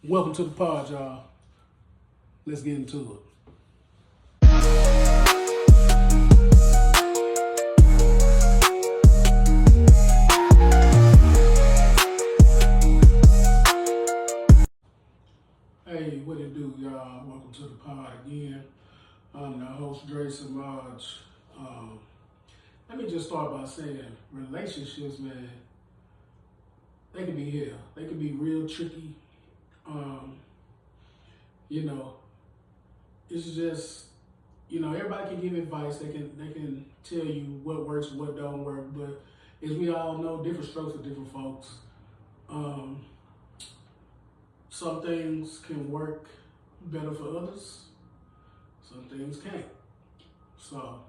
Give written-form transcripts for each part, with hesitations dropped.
Welcome to the pod, y'all. Let's get into it. Hey, what it do, y'all? Welcome to the pod again. I'm the host, Dre Samaj. Let me just start by saying relationships, man, they can be hell. They can be real tricky. You know, it's just, everybody can give advice. They can tell you what works, what don't work. But as we all know, different strokes for different folks. Some things can work better for others. Some things can't. So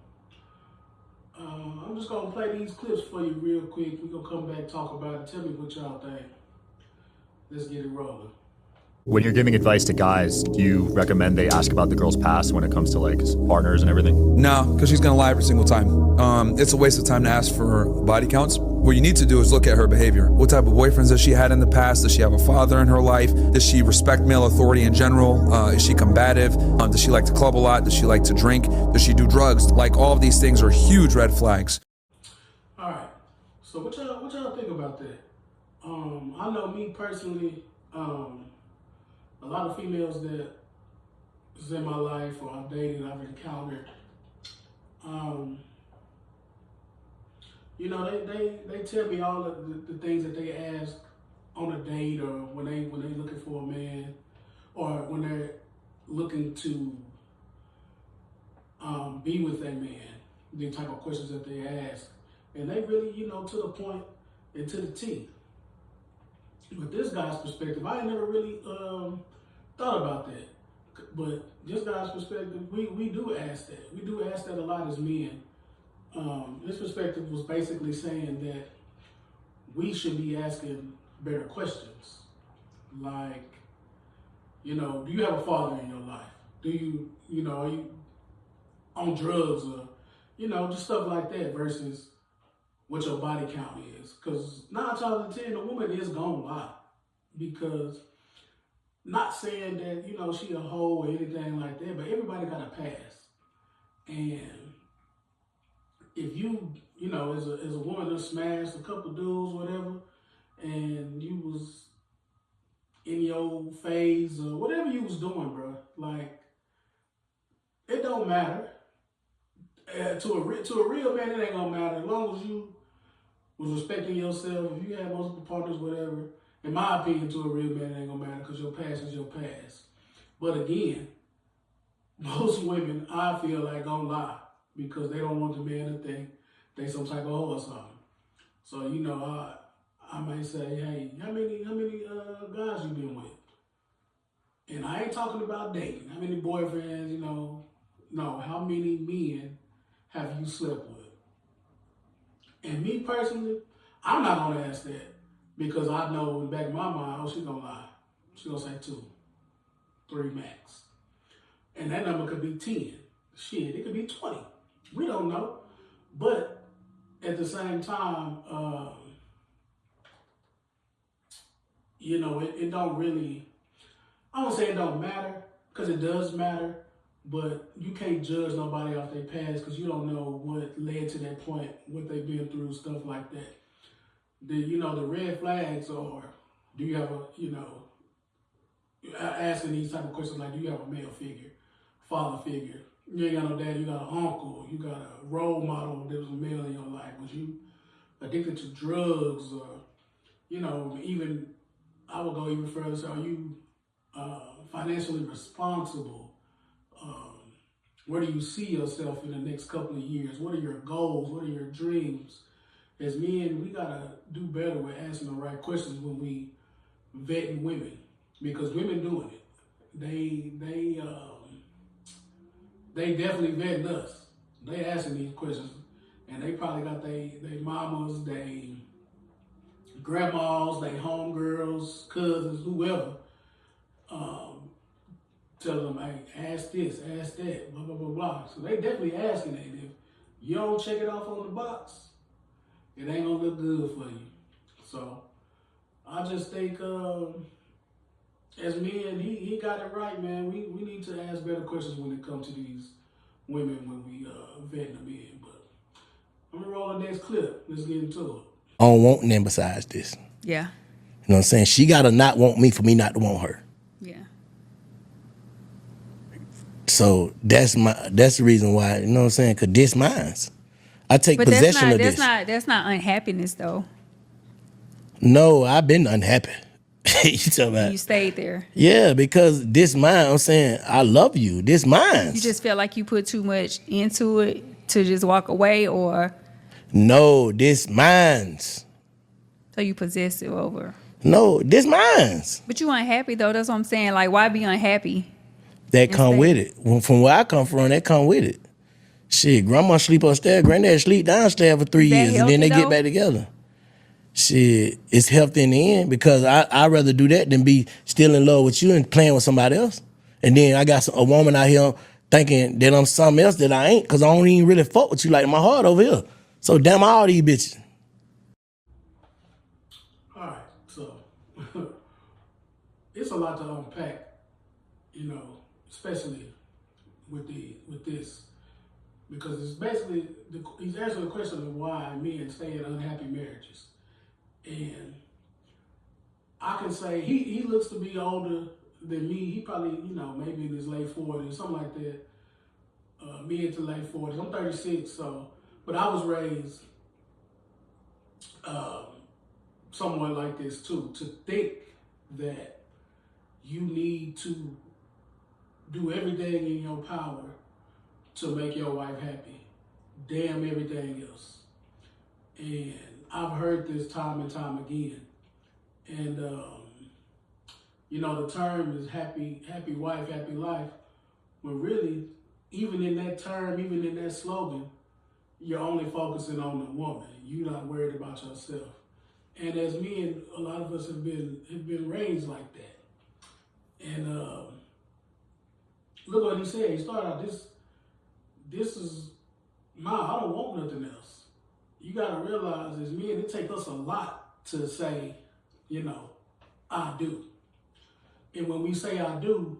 I'm just gonna play these clips for you real quick. We're gonna come back, talk about it. Tell me what y'all think. Let's get it rolling. When you're giving advice to guys, do you recommend they ask about the girl's past when it comes to like partners and everything? No, because she's gonna lie every single time. It's a waste of time to ask for body counts. What you need to do is look at her behavior. What type of boyfriends has she had in the past? Does she have a father in her life? Does she respect male authority in general? Is she combative? Does she like to club a lot? Does she like to drink? Does she do drugs? Like, all of these things are huge red flags. All right. So what y'all think about that? I know me personally. A lot of females that is in my life or I've dated, I've encountered, they tell me all of the things that they ask on a date or when they looking for a man or when they're looking to be with a man, the type of questions that they ask. And they really, to the point and to the T. But this guy's perspective, I ain't never really thought about that. But this guy's perspective, we do ask that. We do ask that a lot as men. His perspective was basically saying that we should be asking better questions. Like, do you have a father in your life? Do you, are you on drugs or, just stuff like that versus what your body count is. Because 9 times out of 10, the woman is gonna lie. Because, not saying that, she a hoe or anything like that, but everybody got a past. And if you, as a woman that smashed a couple dudes, whatever, and you was in your phase or whatever you was doing, bro, like, it don't matter. To a real man, it ain't gonna matter. As long as you was respecting yourself, if you had multiple partners, whatever, in my opinion, to a real man, it ain't gonna matter because your past is your past. But again, most women, I feel like, gonna lie because they don't want the man to think they some type of hoe or something. So, I might say, hey, how many guys you been with? And I ain't talking about dating. How many boyfriends, no, how many men have you slept with? And me personally, I'm not gonna ask that because I know in the back of my mind, oh, she gonna lie. She gonna say 2, 3 max. And that number could be 10. Shit, it could be 20. We don't know. But at the same time, it don't really, I don't say it don't matter because it does matter. But you can't judge nobody off their past because you don't know what led to that point, what they've been through, stuff like that. The red flags are, do you have asking these type of questions like, do you have a male figure, father figure? You ain't got no dad, you got an uncle, you got a role model that was a male in your life. Was you addicted to drugs or, even, I would go even further, so are you financially responsible? Where do you see yourself in the next couple of years? What are your goals? What are your dreams? As men, we gotta do better with asking the right questions when we vetting women, because women doing it. They definitely vetting us. They asking these questions, and they probably got they mamas, they grandmas, they homegirls, cousins, whoever. Tell them, hey, ask this, ask that, blah, blah, blah, blah. So they definitely asking that. If you don't check it off on the box, it ain't gonna look good for you. So I just think as men, he got it right, man. We need to ask better questions when it comes to these women when we vet them in. But I'm gonna roll the next clip. Let's get into it. I don't want nothing besides this. Yeah. You know what I'm saying? She gotta not want me for me not to want her. Yeah. So that's the reason why, you know what I'm saying? Cause this mine's. I take But possession of this. that's not unhappiness though. No, I've been unhappy. You talking about? You stayed there. Yeah, because this mine, I'm saying, I love you. This mine. You just felt like you put too much into it to just walk away, or No, this mine's. so you possessive over. No, this mine's. But you unhappy though. That's what I'm saying. Like, why be unhappy? That come Insane. with it. Well, from where I come from, that come with it. Shit, grandma sleep upstairs, granddad sleep downstairs for 3 Is that years, and then they healthy, get though? back together. Shit, it's healthy in the end because I'd rather do that than be still in love with you and playing with somebody else. And then I got a woman out here thinking that I'm something else that I ain't because I don't even really fuck with you like my heart over here. So damn all these bitches. All right, so it's a lot to unpack, you know, especially with this, because it's basically he's answering the question of why men stay in unhappy marriages, and I can say he looks to be older than me. He probably, you know, maybe in his late 40s, something like that, mid to late 40s. I'm 36, so but I was raised somewhat like this too, to think that you need to do everything in your power to make your wife happy. Damn everything else. And I've heard this time and time again. And, you know, the term is happy wife, happy life. When really, even in that term, even in that slogan, you're only focusing on the woman. You're not worried about yourself. And as men, a lot of us have been raised like that. And look what he said. He started out, this is I don't want nothing else. You gotta realize as men, it takes us a lot to say, you know, I do. And when we say I do,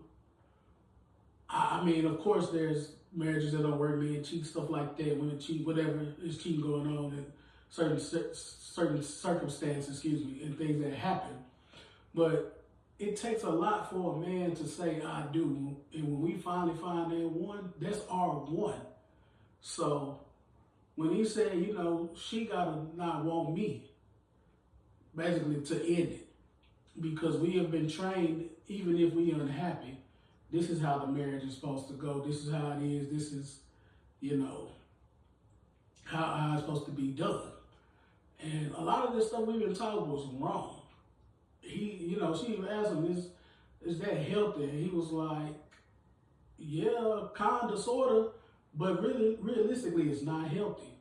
I mean, of course, there's marriages that don't work, men cheat, stuff like that, women cheat, whatever is cheating going on in certain circumstances, and things that happen. But it takes a lot for a man to say I do. And when we finally find that one, that's our one. So when he said, you know, she gotta not want me, basically to end it. Because we have been trained, even if we unhappy, this is how the marriage is supposed to go. This is how it is. This is, you know, how it's supposed to be done. And a lot of this stuff we've been taught was wrong. She even asked him, is that healthy? And he was like, yeah, kinda, sorta, but really, realistically, it's not healthy.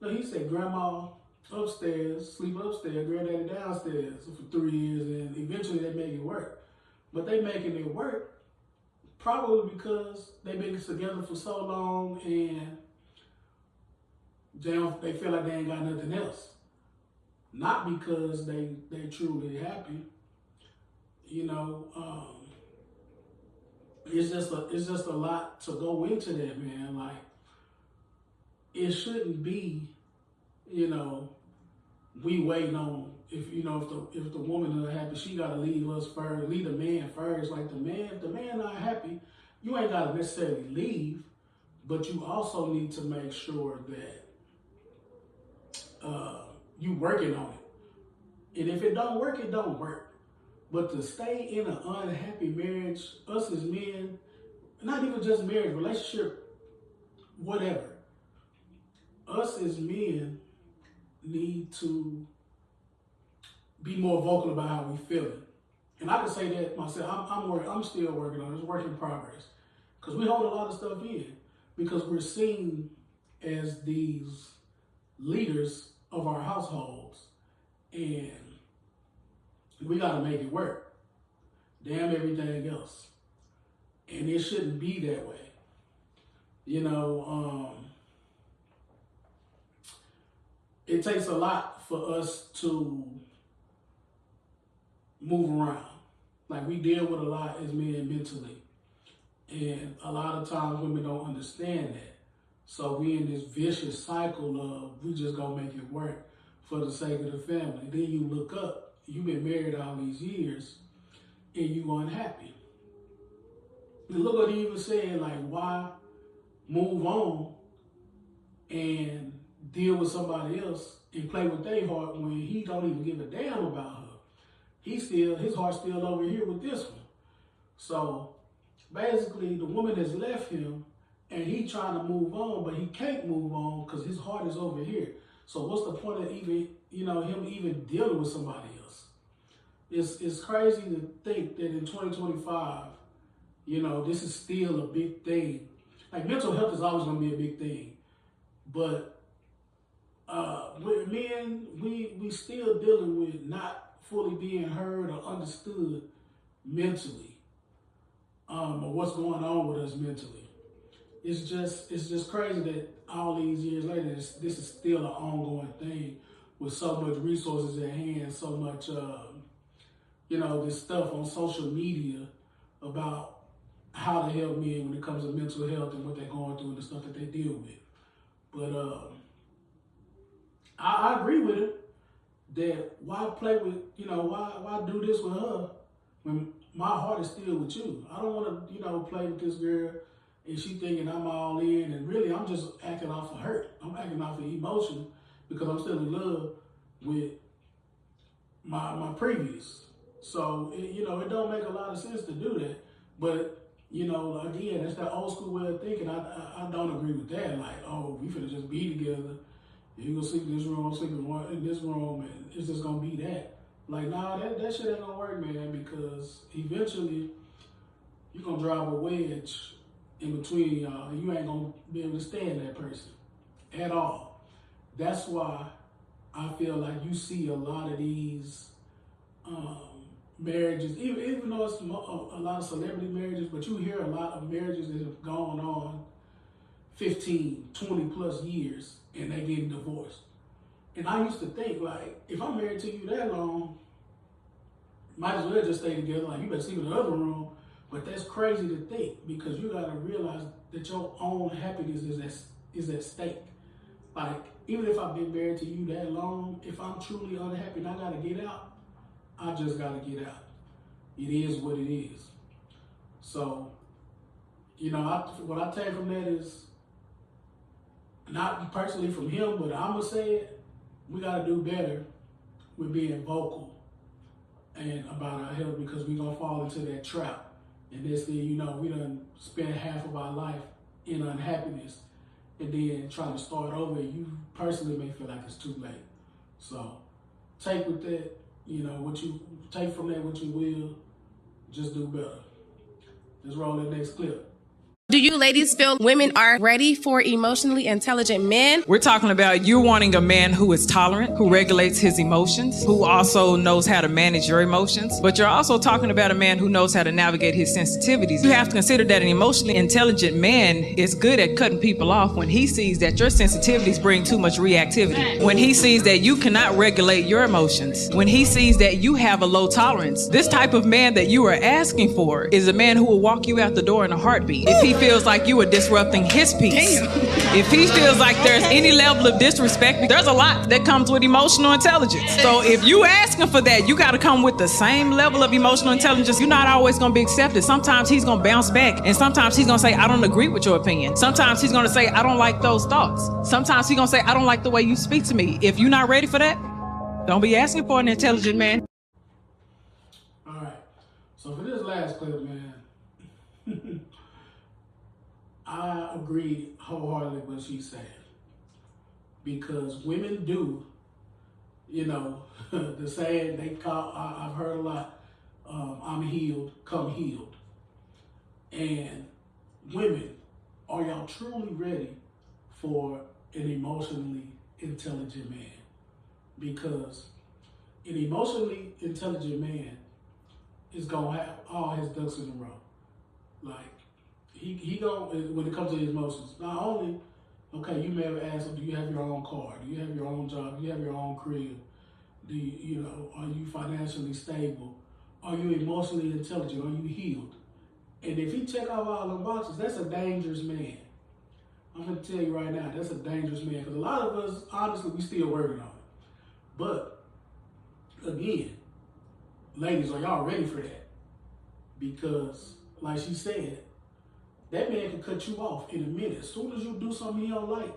No, he said grandma upstairs, sleeping upstairs, granddaddy downstairs for 3 years, and eventually they make it work. But they making it work probably because they've been together for so long and they feel like they ain't got nothing else. Not because they truly happy. You know, it's just a lot to go into that, man. Like, it shouldn't be, you know, we waiting on if the woman is happy, she gotta leave us first, leave the man first. Like if the man not happy, you ain't gotta necessarily leave, but you also need to make sure that you working on it. And if it don't work, it don't work. But to stay in an unhappy marriage, us as men, not even just marriage, relationship, whatever, us as men need to be more vocal about how we feeling. And I can say that myself. I'm still working on it. It's work in progress. Because we hold a lot of stuff in. Because we're seen as these leaders of our households. And we got to make it work. Damn everything else. And it shouldn't be that way. You know, it takes a lot for us to move around. Like, we deal with a lot as men mentally. And a lot of times women don't understand that. So we in this vicious cycle of we just gonna make it work for the sake of the family. Then you look up, you've been married all these years, and you unhappy. And look what he even said, like, why move on and deal with somebody else and play with their heart when he don't even give a damn about her. His heart's still over here with this one. So basically the woman has left him and he trying to move on, but he can't move on because his heart is over here. So what's the point of even, him even dealing with somebody else? It's crazy to think that in 2025, this is still a big thing. Like, mental health is always gonna be a big thing. But with men, we still dealing with not fully being heard or understood mentally, or what's going on with us mentally. It's just crazy that all these years later, this is still an ongoing thing with so much resources at hand, so much, this stuff on social media about how to help men when it comes to mental health and what they're going through and the stuff that they deal with. But I agree with him that why play with, why do this with her when my heart is still with you? I don't want to, play with this girl and she thinking I'm all in, and really I'm just acting off of hurt. I'm acting off of emotion because I'm still in love with my previous. So, it don't make a lot of sense to do that. But, again, that's that old school way of thinking. I don't agree with that. Like, oh, we finna just be together. You gonna sleep in this room, I'm sleeping in this room, and it's just gonna be that. Like, nah, that shit ain't gonna work, man, because eventually you're gonna drive a wedge in between y'all, and you ain't gonna be able to stand that person at all. That's why I feel like you see a lot of these marriages, even though it's a lot of celebrity marriages, but you hear a lot of marriages that have gone on 15, 20 plus years and they getting divorced. And I used to think, like, if I'm married to you that long, might as well just stay together. Like, you better sleep in the other room. But that's crazy to think, because you gotta realize that your own happiness is at stake. Like, even if I've been married to you that long, if I'm truly unhappy and I gotta get out, I just gotta get out. It is what it is. So, what I take from that is, not personally from him, but I'm gonna say it, we gotta do better with being vocal and about our health, because we're gonna fall into that trap. And this thing, we done spend half of our life in unhappiness, and then trying to start over, you personally may feel like it's too late. So take with that, what you take from that, what you will, just do better. Let's roll the next clip. Do you ladies feel women are ready for emotionally intelligent men? We're talking about you wanting a man who is tolerant, who regulates his emotions, who also knows how to manage your emotions. But you're also talking about a man who knows how to navigate his sensitivities. You have to consider that an emotionally intelligent man is good at cutting people off when he sees that your sensitivities bring too much reactivity. When he sees that you cannot regulate your emotions. When he sees that you have a low tolerance. This type of man that you are asking for is a man who will walk you out the door in a heartbeat. If he feels like you are disrupting his peace. If he feels like there's any level of disrespect, there's a lot that comes with emotional intelligence. So if you asking for that, you got to come with the same level of emotional intelligence. You're not always going to be accepted. Sometimes he's going to bounce back, and sometimes he's going to say, I don't agree with your opinion. Sometimes he's going to say, I don't like those thoughts. Sometimes he's going to say, I don't like the way you speak to me. If you're not ready for that, don't be asking for an intelligent man. All right. So for this last clip, man, I agree wholeheartedly with what she's saying, because women do, the saying they call, I've heard a lot, I'm healed, come healed. And women, are y'all truly ready for an emotionally intelligent man? Because an emotionally intelligent man is gonna have all his ducks in a row. Like, he don't, when it comes to his emotions, not only, okay, you may have asked him, do you have your own car? Do you have your own job? Do you have your own crib? Do you, are you financially stable? are you emotionally intelligent? Are you healed? And if he check off all the boxes, that's a dangerous man. I'm gonna tell you right now, that's a dangerous man. Because a lot of us, honestly, we still working on it. But again, ladies, are y'all ready for that? Because, like she said, that man can cut you off in a minute. As soon as you do something he don't like,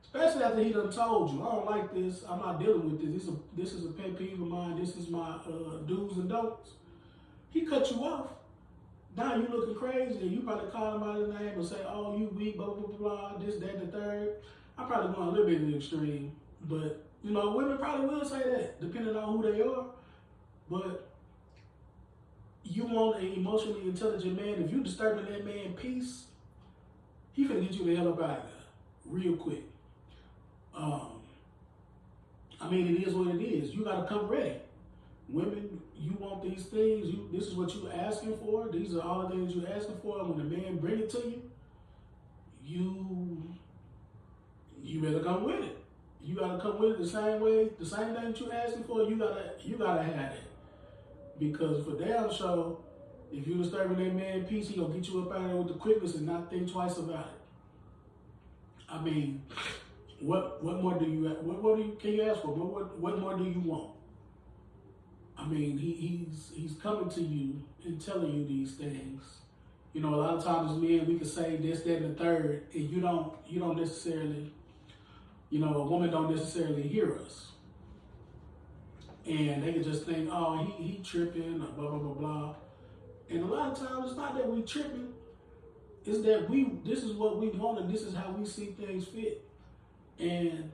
especially after he done told you, I don't like this, I'm not dealing with this. This is a pet peeve of mine. This is my do's and don'ts. He cut you off. Now you looking crazy, and you probably call him out of his name and say, oh, you weak, blah, blah, blah, blah, this, that, and the third. I'm probably going a little bit in the extreme, but, you know, women probably will say that, depending on who they are. But you want an emotionally intelligent man, if you disturbing that man's peace, he finna get you the hell up out of there real quick. I mean, it is what it is. You gotta come ready. Women, you want these things, this is what you asking for, these are all the things you're asking for, and when the man bring it to you, you better come with it. You gotta come with it the same way, the same thing that you asking for, you gotta have it. Because for damn sure, if you disturbing that man's peace, he gonna get you up out of there with the quickness and not think twice about it. I mean, what more do you can you ask for? What more do you want? I mean, he's coming to you and telling you these things. You know, a lot of times as men, we can say this, that, and the third, and you don't necessarily, you know, a woman don't necessarily hear us. And they can just think, oh, he tripping, or blah, blah, blah, blah. And a lot of times it's not that we tripping, it's that this is what we want and this is how we see things fit. And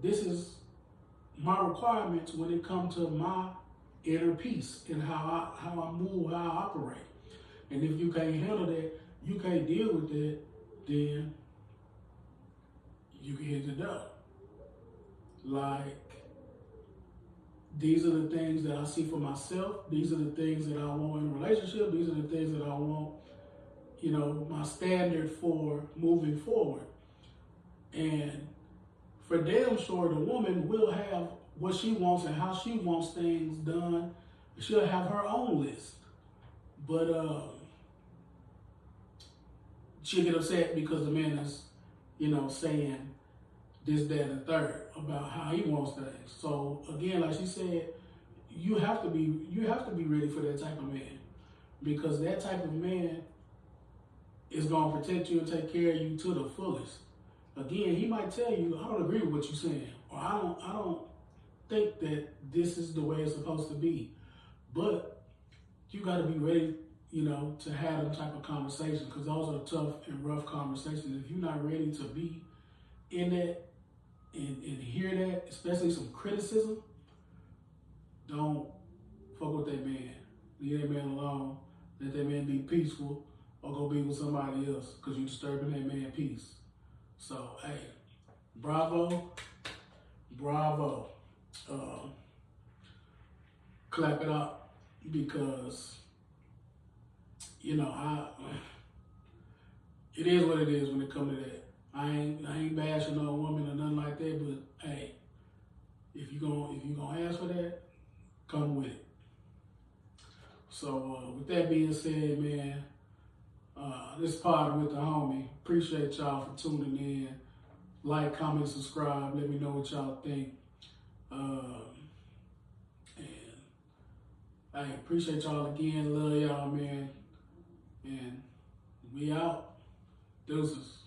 this is my requirements when it comes to my inner peace and how I move, how I operate. And if you can't handle that, you can't deal with it, then you can hit the door. Like, these are the things that I see for myself. These are the things that I want in a relationship. These are the things that I want, you know, my standard for moving forward. And for damn sure, the woman will have what she wants and how she wants things done. She'll have her own list. But she'll get upset because the man is, you know, saying this, that, and the third about how he wants things. So again, like she said, you have to be ready for that type of man, because that type of man is gonna protect you and take care of you to the fullest. Again, he might tell you, I don't agree with what you're saying, or I don't think that this is the way it's supposed to be. But you got to be ready, you know, to have them type of conversations, because those are tough and rough conversations. If you're not ready to be in that and hear that, especially some criticism, don't fuck with that man. Leave that man alone. Let that man be peaceful, or go be with somebody else, because you're disturbing that man's peace. So, hey, bravo. Clap it up, because, you know, it is what it is when it comes to that. I ain't bashing no woman or nothing like that, but hey, if you gonna ask for that, come with it. So with that being said, man, this Podd'in with the homie. Appreciate y'all for tuning in. Like, comment, subscribe. Let me know what y'all think. And I appreciate y'all again. Love y'all, man. And we out. Deuces.